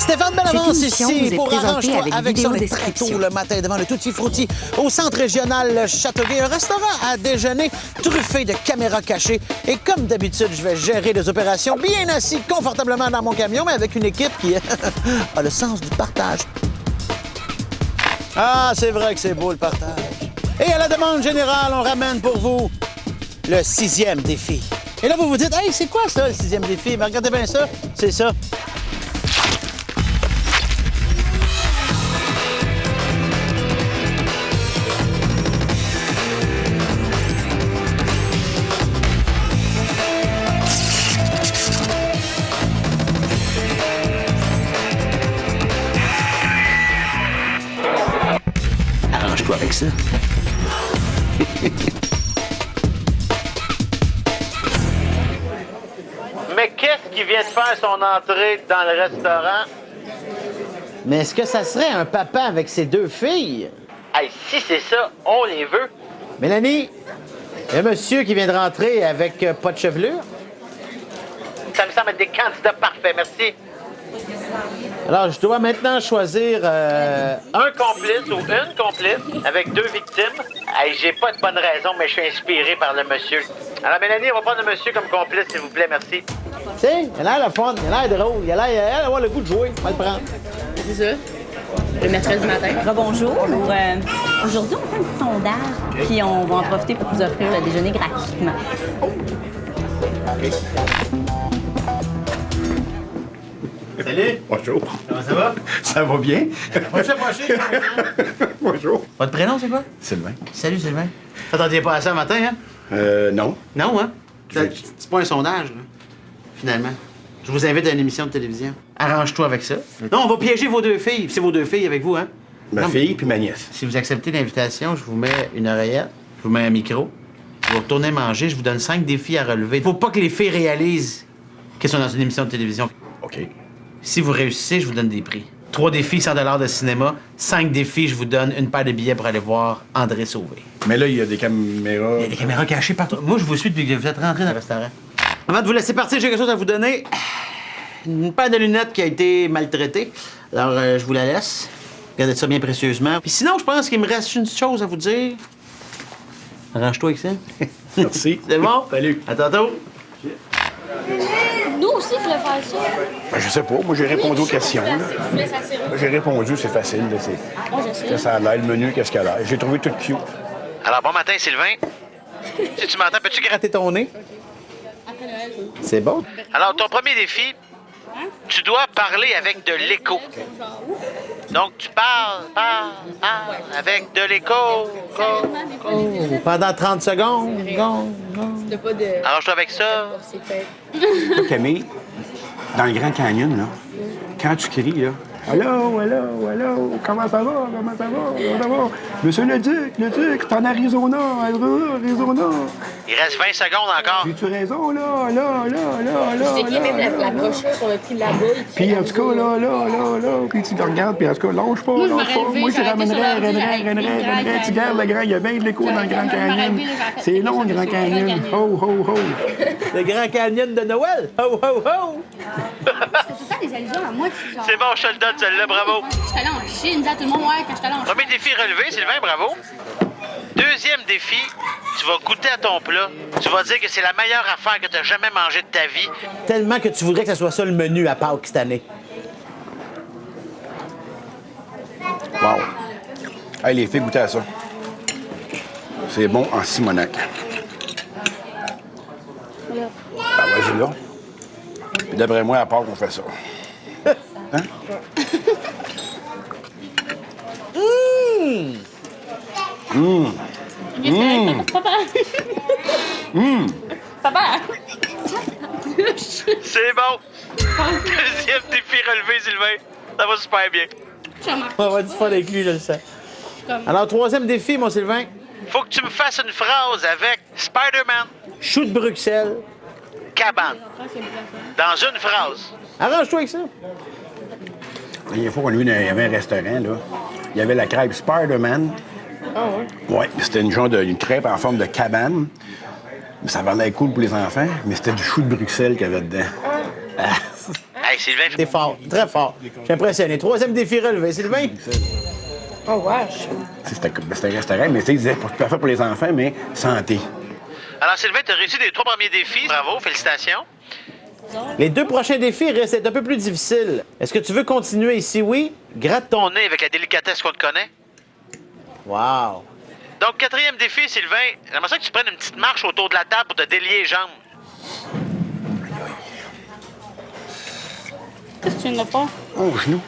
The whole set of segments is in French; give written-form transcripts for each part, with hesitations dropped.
Stéphane Bellavance émission ici vous est pour présentée Arrange-toi avec son très vidéodescription. tôt le matin devant le Tutti Frutti au centre régional Châteauguay. Un restaurant à déjeuner truffé de caméras cachées. Et comme d'habitude, je vais gérer les opérations bien assis confortablement dans mon camion, mais avec une équipe qui a le sens du partage. Ah, c'est vrai que c'est beau le partage. Et à la demande générale, on ramène pour vous le 6e défi. Et là, vous vous dites, hey, c'est quoi ça, le 6e défi? Mais regardez bien ça, c'est ça. Arrange-toi avec ça. Mais qu'est-ce qui vient de faire son entrée dans le restaurant? Mais est-ce que ça serait un papa avec ses 2 filles? Hey, si c'est ça, on les veut. Mélanie, il y a un monsieur qui vient de rentrer avec pas de chevelure. Ça me semble être des candidats parfaits, merci. Alors, je dois maintenant choisir... Un complice ou une complice avec 2 victimes. Hey, j'ai pas de bonne raison, mais je suis inspiré par le monsieur. Alors, Mélanie, on va prendre le monsieur comme complice, s'il vous plaît, merci. Tu sais, il a l'air le fun, il a l'air drôle, il a l'air d'avoir le goût de jouer. On va le prendre. C'est ça. Le mercredi matin. Bonjour. Aujourd'hui, on fait un petit sondage, puis on va en profiter pour vous offrir le déjeuner gratuitement. Salut. Bonjour. Comment ça va? Ça va bien? Bonjour. Bonjour. Votre prénom, c'est quoi? Sylvain. Salut, Sylvain. T'attendiez pas à ça matin, hein? Non. Non, hein? C'est pas un sondage, là, finalement. Je vous invite à une émission de télévision. Arrange-toi avec ça. Non, on va piéger vos 2 filles. C'est vos 2 filles avec vous, hein? Ma Non, fille puis ma nièce. Si vous acceptez l'invitation, je vous mets une oreillette, je vous mets un micro, vous retournez manger, je vous donne 5 défis à relever. Faut pas que les filles réalisent qu'elles sont dans une émission de télévision. OK. Si vous réussissez, je vous donne des prix. 3 défis, 100 $ de cinéma. 5 défis, je vous donne une paire de billets pour aller voir André Sauvé. Mais là, il y a des caméras. Il y a des caméras cachées partout. Moi, je vous suis depuis que vous êtes rentré dans le restaurant. Avant de vous laisser partir, j'ai quelque chose à vous donner. Une paire de lunettes qui a été maltraitée. Alors, je vous la laisse. Gardez ça bien précieusement. Puis sinon, je pense qu'il me reste une chose à vous dire. Arrange-toi avec ça. Merci. C'est bon? Salut. À tantôt. Nous aussi, il fallait faire ça. Ben, je sais pas. Moi, j'ai répondu aux questions. Là. Tu laisses assez haut. J'ai répondu, c'est facile. Là, Moi, je sais. ça a l'air, le menu, qu'est-ce qu'elle a. J'ai trouvé tout cute. Alors, bon matin, Sylvain. Si tu m'entends, peux-tu gratter? Rater ton nez. Après Noël. C'est bon? Alors, ton premier défi, tu dois parler avec de l'écho. Donc, tu parles avec de l'écho. Pendant 30 secondes. T'as pas de... Arrange-toi avec ça. C'est fait. Toi, Camille, dans le Grand Canyon, là, quand tu cries, là, allô, comment ça va, comment ça va? Monsieur le Duc, t'es en Arizona, Arizona. Il reste 20 secondes encore. J'ai-tu raison, là? J'ai écrit même la brochure qu'on a pris là-bas. Puis en tout cas, là, puis tu le regardes, puis en tout cas, lâche pas. Moi, je m'aurais levé, Moi, je j'aurais été ramènerais, tu gardes le grand, il y a bien de l'écho dans le Grand Canyon. C'est long, le Grand Canyon. Ho, ho, ho. Le Grand Canyon de Noël. Ho, ho, ho. C'est tout le temps des allusions à moi qui genre... C'est bon, je te le donne, celle-là, bravo. J'étais allée en Chine, disait à tout le monde, ouais, quand j'étais allée en Chine. Premier défi relevé, Sylvain, bravo. Deuxième défi, tu vas goûter à ton plat. Tu vas dire que c'est la meilleure affaire que tu as jamais mangée de ta vie. Tellement que tu voudrais que ce soit ça le menu à Pâques cette année. Wow. Hey, les filles, goûtez à ça. C'est bon en Simonac. Ben, vas-y là. Puis d'après moi, à part qu'on fait ça. Hein? Papa! C'est bon. Deuxième défi relevé, Sylvain. Ça va super bien. On va avoir du fun avec lui, je le sais. Alors, 3e défi, mon Sylvain. Faut que tu me fasses une phrase avec Spider-Man, Chou de Bruxelles. cabane. Dans une phrase. Arrange-toi avec ça. La dernière fois qu'on a vu, il y avait un restaurant, là. Il y avait la crêpe Spider-Man. Ah ouais? Ouais, c'était une crêpe en forme de cabane. Ça avait l'air cool pour les enfants, mais c'était du chou de Bruxelles qu'il y avait dedans. Ah. Hey, Sylvain, T'es fort, très fort. J'ai impressionné. Troisième défi relevé, Sylvain. Oh, wesh. C'était un restaurant, mais tu sais, ils disaient, pas faire pour les enfants, mais santé. Alors, Sylvain, t'as réussi les 3 premiers défis. Bravo, félicitations. Les 2 prochains défis restent un peu plus difficiles. Est-ce que tu veux continuer? Si oui, gratte ton... Ton nez avec la délicatesse qu'on te connaît. Wow. Donc, 4e défi, Sylvain, j'aimerais ça que tu prennes une petite marche autour de la table pour te délier les jambes. Qu'est-ce que tu viens de faire? Oh, genou.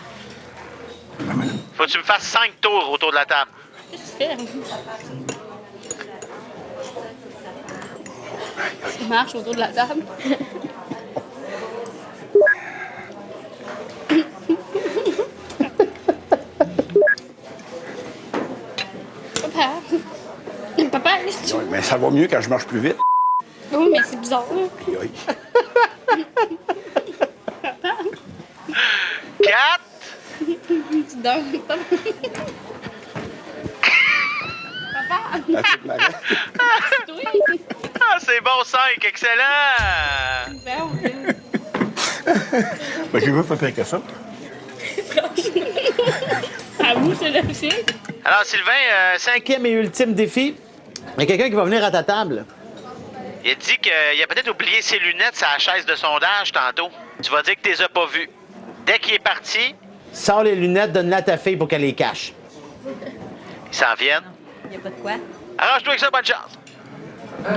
Faut que tu me fasses 5 tours autour de la table. Qu'est-ce que tu fais? Tu marches autour de la table. Papa. Papa, qu'est-ce que tu... Ouais, mais ça va mieux quand je marche plus vite. Oui, mais c'est bizarre, là. Aïe, aïe. 4. Tu dors. Papa. Papa. La petite marée. Oui. Ah, c'est bon, 5. Excellent. Ben, Ben, j'ai vu pas pire que ça. à vous, c'est le film. Alors, Sylvain, 5e et ultime défi. Il y a quelqu'un qui va venir à ta table. il a dit qu'il a peut-être oublié ses lunettes sur la chaise de sondage tantôt. Tu vas dire que tu les as pas vues. Dès qu'il est parti, Sors les lunettes, donne-les à ta fille pour qu'elle les cache. ils s'en viennent. Il n'y a pas de quoi. Arrange-toi avec ça, bonne chance.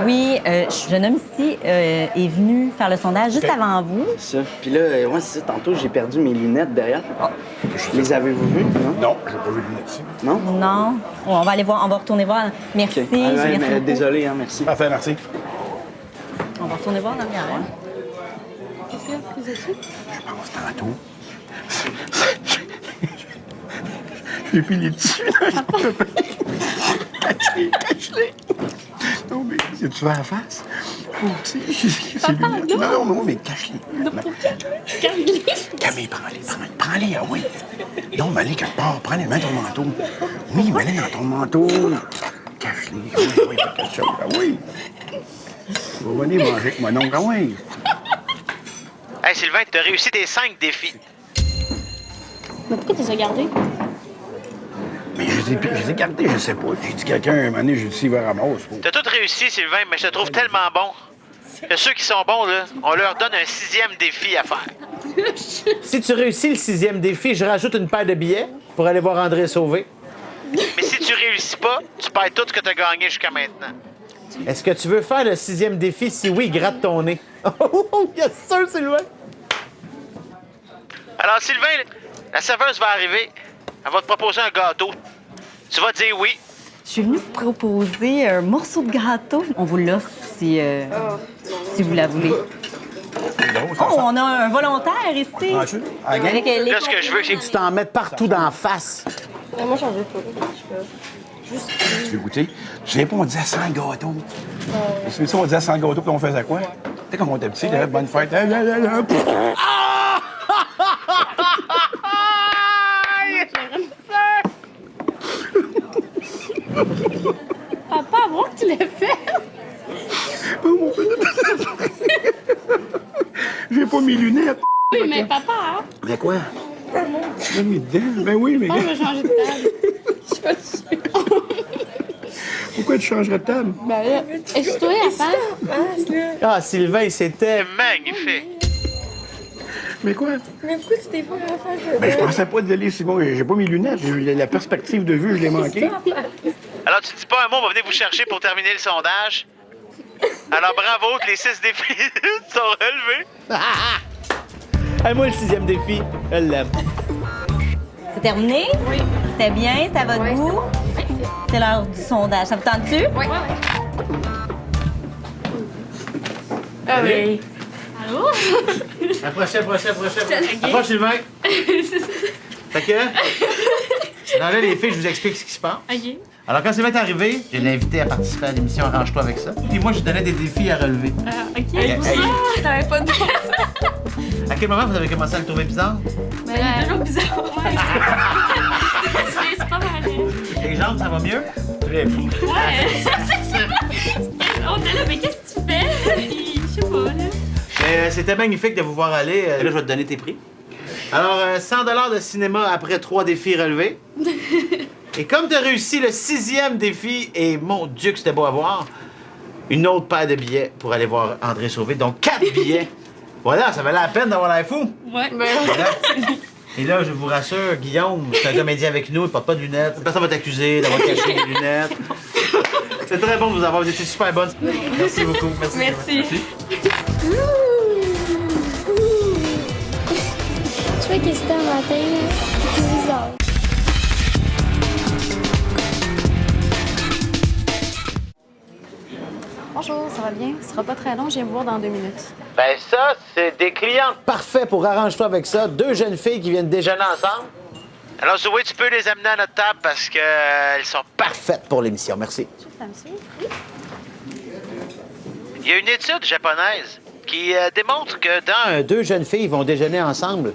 Oui, ce jeune homme ici est venu faire le sondage juste avant vous. Ça. Puis là, ouais, c'est ça. Tantôt, j'ai perdu mes lunettes derrière. Les avez-vous vues? Non? Non, j'ai pas vu de lunettes ici. Non? Non. On va aller voir, on va retourner voir. Merci. OK. Ah ouais, merci mais beaucoup. désolé, hein, merci. Parfait, merci. On va retourner voir dans le garage. Qu'est-ce qu'il y a? Qu'est-ce que c'est? Je pense tantôt. J'ai pris les petits. Cache-les. Non, mais si tu vas à la face. Oh, c'est lunettes. Non, mais cache-les. Camille. Camille, prends-les, ah oui. Non, mais allez quelque part, prends-les, mets ton manteau. Oui, mets-les dans ton manteau. Cache-les. Ah oui, quelque chose. Ah oui. Tu vas venir manger avec mon oncle, ah oui. Hey, Sylvain, tu as réussi tes 5 défis. Mais pourquoi tu les as gardés? Mais je les ai gardés, je sais pas. J'ai dit quelqu'un, un moment donné, j'ai dit s'il va ramasser. T'as tout réussi, Sylvain, mais je te trouve tellement bon. Que ceux qui sont bons, là, on leur donne un 6e défi à faire. Si tu réussis le 6e défi, je rajoute une paire de billets pour aller voir André Sauvé. Mais si tu réussis pas, tu perds tout ce que tu as gagné jusqu'à maintenant. Est-ce que tu veux faire le 6e défi? Si oui, gratte ton nez. Oh, yes, sir, Sylvain! Alors, Sylvain, la serveuse va arriver. Elle va te proposer un gâteau. Tu vas dire oui. Je suis venue vous proposer un morceau de gâteau. On vous l'offre si vous la voulez. Oh, on a un volontaire ici. Avec les Là, ce que je veux, c'est que Tu t'en mets partout d'en face. Moi, j'en veux pas. Tu veux goûter? Tu sais pas, on disait 100 gâteaux. Tu sais ça, on disait 100 gâteaux, puis on faisait quoi? Tu sais, quand on était petit, là, bonne fête. Papa, avant que tu l'aies fait. J'ai pas mes lunettes. Oui, mais papa, hein? Mais quoi? J'ai mis dedans. Ben oui, mais On va changer de table. Je suis pas dessus. pourquoi tu changerais de table? Ben là, est-ce toi à faire? Ah, Sylvain, c'était... c'est magnifique. Mais quoi? Mais pourquoi tu t'es pas en face de Ben je pensais pas de aller si bon. J'ai pas mes lunettes. La perspective de vue, je l'ai manqué. Alors, tu dis pas un mot, on va venir vous chercher pour terminer le sondage. Alors, bravo, les 6 défis sont relevés. Hey, moi, le 6e défi, elle l'aime. C'est terminé? Oui. C'était bien? C'est à votre goût? C'est l'heure du sondage. Ça vous tente-tu? Oui. Ah oui. Allô? Approchez. Approche, Sylvain. Fait que... Non, là, les filles, je vous explique ce qui se passe. OK. Alors, quand Sylvain est arrivé, je l'ai invité à participer à l'émission Arrange-toi avec ça. Puis moi, je lui donnais des défis à relever. OK. Hey, Je savais pas de à quel moment vous avez commencé à le trouver bizarre? Ben, il est toujours bizarre. Ouais. c'est pas mal. Les jambes, ça va mieux? Très bien. Ouais. On est là, mais qu'est-ce que tu fais? Je sais pas, là. Mais c'était magnifique de vous voir aller. Là, je vais te donner tes prix. Alors, 100 $ de cinéma après 3 défis relevés. Et comme tu as réussi le 6e défi, et mon Dieu que c'était beau à voir, une autre paire de billets pour aller voir André Sauvé. Donc, 4 billets. Voilà, ça valait la peine d'avoir l'air fou. Ouais. Voilà. Et là, je vous rassure, Guillaume, c'est un comédien avec nous, il porte pas de lunettes. Personne va t'accuser d'avoir caché des lunettes. C'est très bon de vous avoir, vous étiez super bonne. Merci beaucoup. Merci. Je fais que c'était un matin, là. C'est bizarre. Bonjour, ça va bien? Ce sera pas très long, je viens vous voir dans 2 minutes. Ben ça, c'est des clients. Parfait pour arrange-toi avec ça. 2 jeunes filles qui viennent déjeuner ensemble. Alors, Zoé, tu peux les amener à notre table parce qu'elles sont Parfaites pour l'émission, merci. Il y a une étude japonaise qui démontre que dans... 2 jeunes filles vont déjeuner ensemble.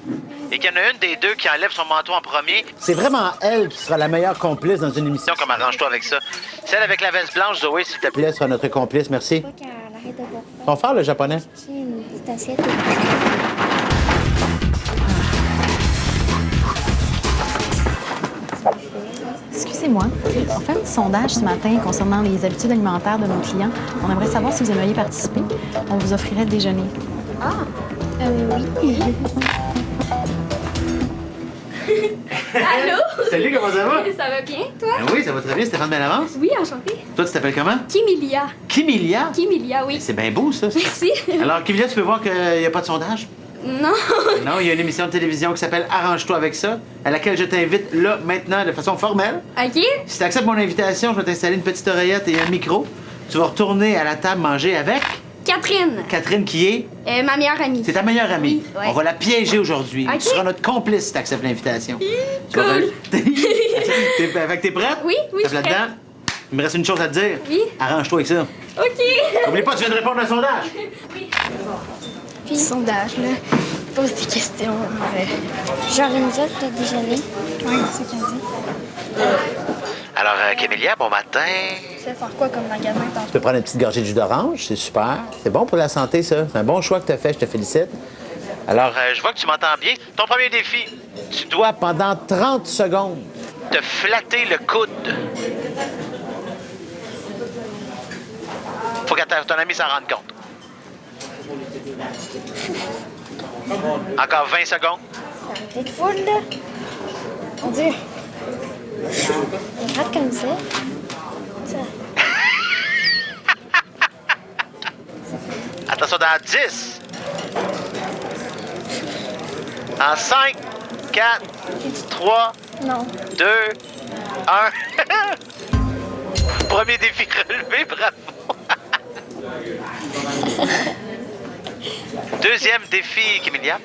Et qu'il y en a une des deux qui enlève son manteau en premier. C'est vraiment elle qui sera la meilleure complice dans une émission. Comme arrange-toi avec ça. Celle avec la veste blanche, Zoé, s'il te plaît. Elle sera notre complice, merci. Faut qu'elle arrête de voir. On faire le japonais. J'ai une petite assiette. Excusez-moi, on fait un petit sondage ce matin concernant les habitudes alimentaires de nos clients. On aimerait savoir si vous aimeriez participer. On vous offrirait le déjeuner. Oui. Allô? Salut, comment ça va? Ça va bien, toi? Ben oui, ça va très bien, Stéphane Bellavance. Oui, enchantée. Toi, tu t'appelles comment? Kimilia. Kimilia. Kimilia, oui. C'est bien beau, ça. Merci. Alors, Kimilia, tu peux voir qu'il n'y a pas de sondage? Non. Non, il y a une émission de télévision qui s'appelle Arrange-toi avec ça, à laquelle je t'invite là, maintenant, de façon formelle. OK. Si tu acceptes mon invitation, je vais t'installer une petite oreillette et un micro. Tu vas retourner à la table manger avec Catherine. Catherine, qui est... Ma meilleure amie. C'est ta meilleure amie. Oui, ouais. On va la piéger aujourd'hui. Ok. Tu seras notre complice si tu acceptes l'invitation. Cool. T'es prête? Oui, oui, Tape je suis là-dedans. Il me reste une chose à te dire. Oui. Arrange-toi avec ça. OK. N'oublie pas, tu viens de répondre à un sondage. Puis, sondage, là. Pose des questions. Genre une offre de déjeuner. Oui, c'est ce qu'elle dit. Alors, Kémélia, bon matin. Tu vas faire quoi comme magasin Tu tantôt? peux prendre une petite gorgée de jus d'orange, c'est super. C'est bon pour la santé, ça. C'est un bon choix que tu as fait, je te félicite. Alors, je vois que tu m'entends bien. Ton premier défi, tu dois Toi, pendant 30 secondes, te flatter le coude. Faut que ton ami s'en rende compte. Encore 20 secondes. Ça va être full, là. Mon Dieu. Il rate comme ça. Ça. Attention, dans 10. En 5, 4, 3, Non. 2, 1. Premier défi relevé, bravo. Deuxième défi, Kémélia.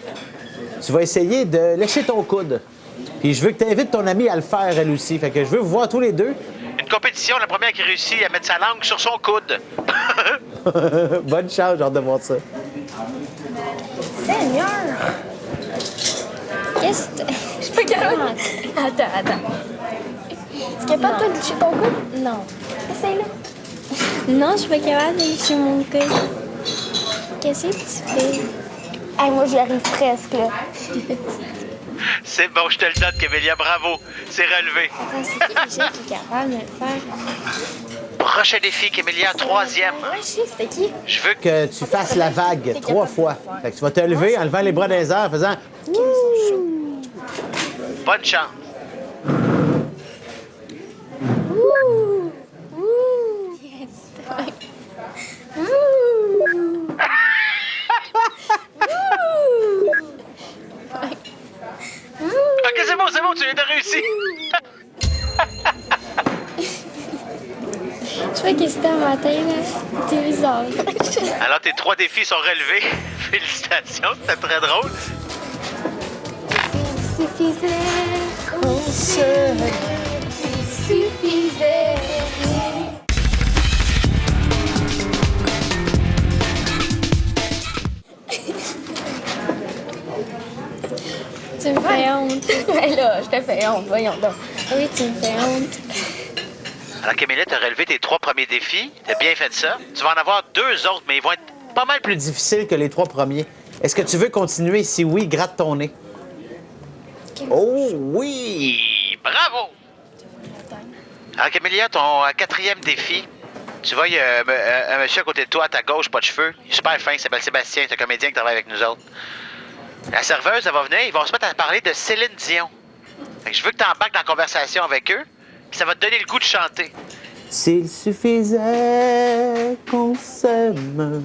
tu vas essayer de lécher ton coude. Puis je veux que tu invites ton amie à le faire, elle aussi. Fait que je veux vous voir tous les deux. Une compétition, la première qui réussit à mettre sa langue sur son coude. Bonne chance, j'ai hâte de voir ça. Seigneur! Qu'est-ce que je suis pas capable. Attends. Tu es capable, toi, de lécher ton coude? Non. Essaye-le. Non, je suis pas capable de lécher mon coude. Qu'est-ce que tu fais? Hey, moi, j'y arrive presque, là. C'est bon, je te le donne, Kémélia, bravo. C'est relevé. Attends, c'est qui déjà qui est capable de le faire? Prochain défi, Kémélia, troisième. Ouais, je sais, c'était qui? Je veux Que tu fasses la vague 3 fois. Fait que tu vas te lever en levant les bras dans les airs en faisant... bonne chance. Ouh! Ouh! Yes! Ouh! Ouh! OK, c'est bon, tu viens de réussir. Je fais que c'était un matin, là. T'es bizarre. Alors, tes 3 défis sont relevés. Félicitations, c'était très drôle. Suffisait qu'on se suffisait. Tu me fais honte. Ouais, là, je te fais honte, voyons donc. Oui, tu me fais honte. Alors, Kémélia, tu as relevé tes 3 premiers défis. Tu as bien fait ça. Tu vas en avoir 2 autres, mais ils vont être pas mal plus difficile que les 3 premiers. Est-ce que tu veux continuer? Si oui, gratte ton nez. Oh oui! Bravo! Alors, Camélia, ton 4e défi. Tu vois, il y a un monsieur à côté de toi, à ta gauche, pas de cheveux. Il est super fin, il s'appelle Sébastien, c'est un comédien qui travaille avec nous autres. La serveuse, elle va venir, ils vont se mettre à parler de Céline Dion. Fait que je veux que tu embarques dans la conversation avec eux, puis ça va te donner le goût de chanter. S'il suffisait qu'on s'aime,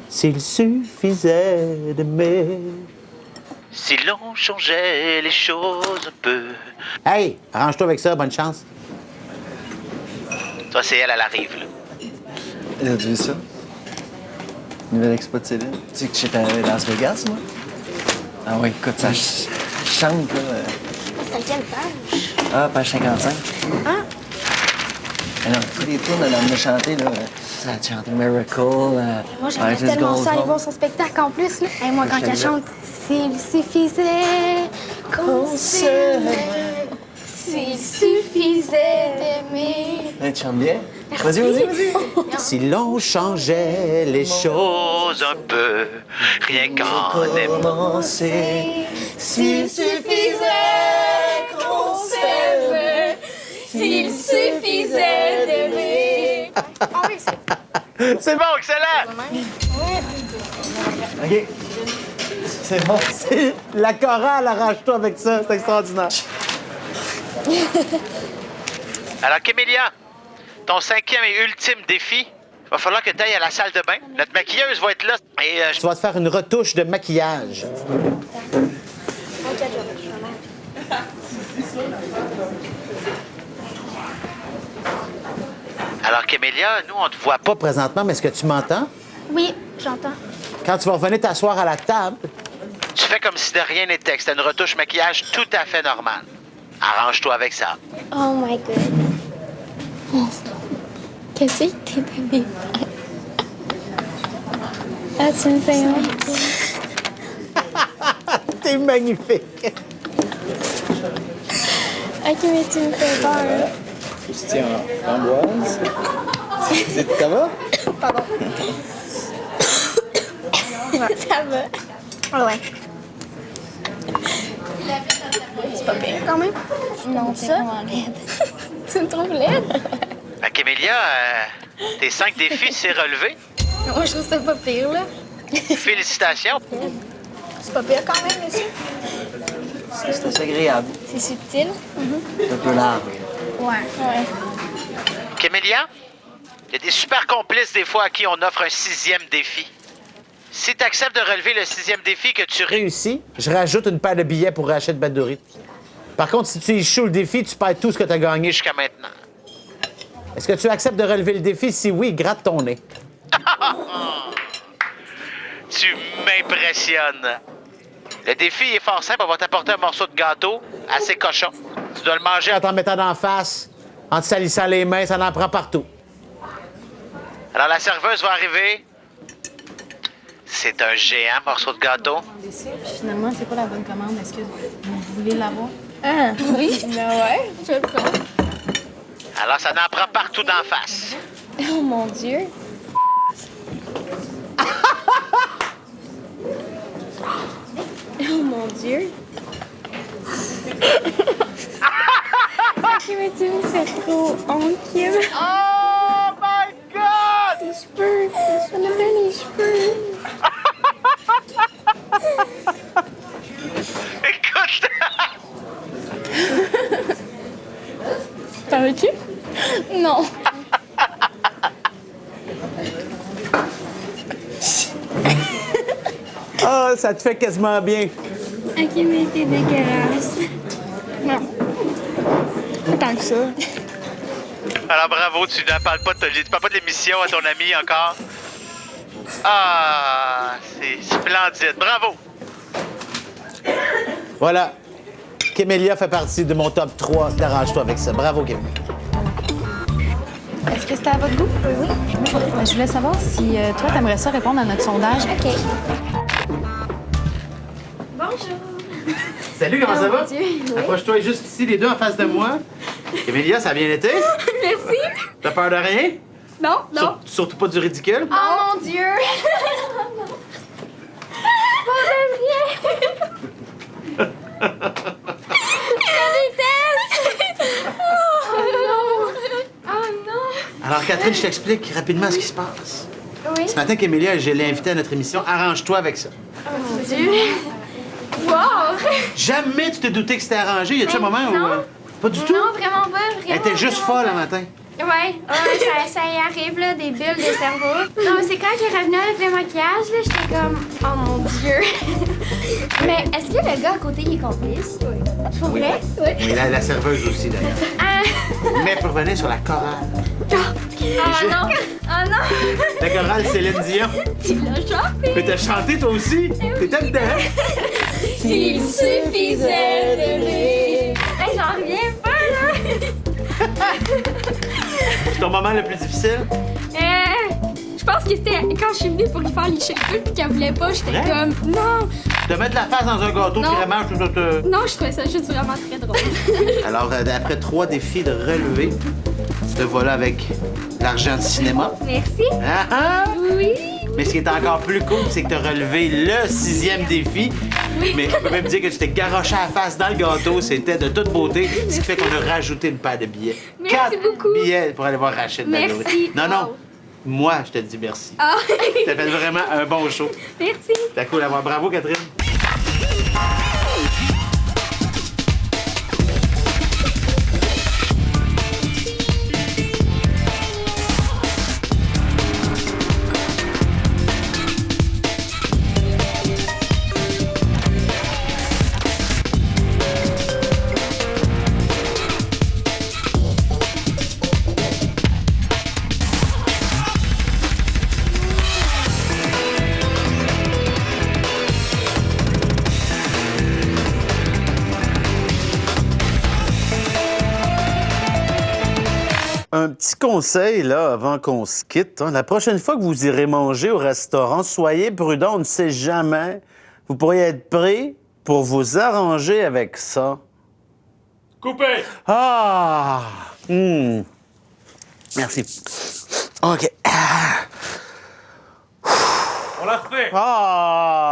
s'il suffisait d'aimer. Si l'on changeait les choses un peu. Hey, arrange-toi avec ça, bonne chance. Toi, c'est elle arrive, là. T'as vu ça? Nouvelle expo de Céline. Tu sais que j'étais à Las Vegas, moi? Ah oui, écoute, ça chante, là. C'est à quelle page? Ah, page 55. Ah! Alors, tous les tours, elle a chanté, là. Ça a chanté Miracle. Moi, j'aimerais tellement ça aller voir son spectacle en plus, là. Et moi, quand elle chante, s'il suffisait qu'on s'aimait, s'il suffisait d'aimer. Tu chantes bien? Vas-y, vas-y. Si l'on changeait les choses. Chose un peu, rien qu'en aimant. S'il suffisait qu'on s'aimait, s'il suffisait d'aimer. Ah oui, C'est bon, excellent! OK. C'est bon. La chorale, arrange-toi avec ça, c'est extraordinaire. Alors, Camélia, ton 5e et ultime défi, il va falloir que tu ailles à la salle de bain. Notre maquilleuse va être là. Et Tu vas te faire une retouche de maquillage. Alors, Camélia, nous, on te voit pas. Pas présentement, mais est-ce que tu m'entends? Oui, j'entends. Quand tu vas revenir t'asseoir à la table, Tu fais comme si de rien n'était, que c'était une retouche maquillage tout à fait normale. Arrange-toi avec ça. Oh my god. Qu'est-ce que t'es donné? Ah, tu me fais honte. t'es magnifique. Ok, mais tu me fais peur. Christian Framboise. Ça va? Pardon. Ça va. Ouais. C'est pas pire quand même. Non, ça. Tu me trouves laide? Camélia, tes 5 défis, c'est relevé. Moi, je trouve ça pas pire, là. Félicitations. C'est pas pire quand même, monsieur. C'est assez agréable. C'est subtil. Un peu large. Ouais. Camélia, il y a des super complices des fois à qui on offre un 6e défi. Si tu acceptes de relever le 6e défi que tu Réussi, je rajoute une paire de billets pour Rachid Badouri. Par contre, si tu échoues le défi, tu perds tout ce que tu as gagné. jusqu'à maintenant. Est-ce que tu acceptes de relever le défi? Si oui, gratte ton nez. Tu m'impressionnes. Le défi est fort simple. On va t'apporter un morceau de gâteau assez cochon. Tu dois le manger En t'en mettant d'en face, en te salissant les mains, ça en prend partout. Alors, la serveuse va arriver. C'est un géant morceau de gâteau. Finalement, c'est pas la bonne commande. Est-ce que vous voulez l'avoir? Ah, oui. Ben ouais, je le prends. Alors, ça en prend partout d'en face. Oh mon Dieu. Oh mon Dieu. Ok, mais tu me fais trop honte, Kim. Oh my God! Les cheveux. On a bien les cheveux. Écoute! T'en veux-tu? Non. Ah, ça te fait quasiment bien. Ok, mais t'es dégueulasse. Non. Pas tant que ça. Alors, bravo, tu ne parles pas de l'émission à ton ami encore. Ah, c'est splendide. Bravo! Voilà. Kémélia fait partie de mon top 3. Arrange-toi avec ça. Bravo, Kémélia. Est-ce que c'était à votre goût? Oui. Je voulais savoir si toi, t'aimerais ça répondre à notre sondage. Ok. Bonjour. Salut, comment ça va? Mon Dieu, oui. Approche-toi juste ici, les deux en face de moi. Kémélia, ça a bien été? Merci. T'as peur de rien? Non, non. Surtout pas du ridicule. Oh mon Dieu! Pas de Je déteste! Oh non! Oh non! Alors, Catherine, je t'explique rapidement ce qui se passe. Oui. Ce matin qu'Émilia, je l'ai invitée à notre émission. Arrange-toi avec ça. Oh mon Dieu! Wow! Jamais tu t'es douté que c'était arrangé. Y a-tu un moment où... non. Pas du tout? Non, vraiment pas, vraiment. Elle était juste folle le matin. Ouais, ça y arrive, là, des bulles de cerveau. Non, mais c'est quand j'ai revenu avec le maquillage, là, j'étais comme, oh mon Dieu. Mais est-ce que le gars à côté, il est complice? Oui. Pour vrai? Oui. Oui, la serveuse aussi, d'ailleurs. Ah, Mais pour revenir sur la chorale. oh non! Oh non! La chorale Céline Dion. Tu l'as chanté! Mais t'as chanté, toi aussi? T'étais dedans. S'il suffisait d'aimer. Hey, j'en reviens pas, là! C'est ton moment le plus difficile? Je pense que c'était quand je suis venue pour lui faire les cheveux puis qu'elle voulait pas, j'étais Hein? comme, non! Te mettre la face dans un gâteau Non. crémage, tout ça. Non, je trouvais ça juste vraiment très drôle. Alors, après 3 défis de relevé, te voilà avec l'argent de cinéma. Merci. Ah, ah! Oui. Mais ce qui est encore plus cool, c'est que tu as relevé le 6e défi. Oui. Mais on peut même dire que tu t'es garoché à la face dans le gâteau. C'était de toute beauté. Ce qui fait qu'on a rajouté une paire de billets. Merci 4 beaucoup. billets pour aller voir Rachid Merci. Badouri. Non, non. Wow. Moi, je te dis merci. Ah. T'as fait vraiment un bon show. Merci. C'était cool à voir. Bravo, Catherine. Un petit conseil, là, avant qu'on se quitte. Hein. La prochaine fois que vous irez manger au restaurant, soyez prudent, on ne sait jamais. Vous pourriez être prêt pour vous arranger avec ça. Coupé! Ah! Merci. OK. On la refait! Ah!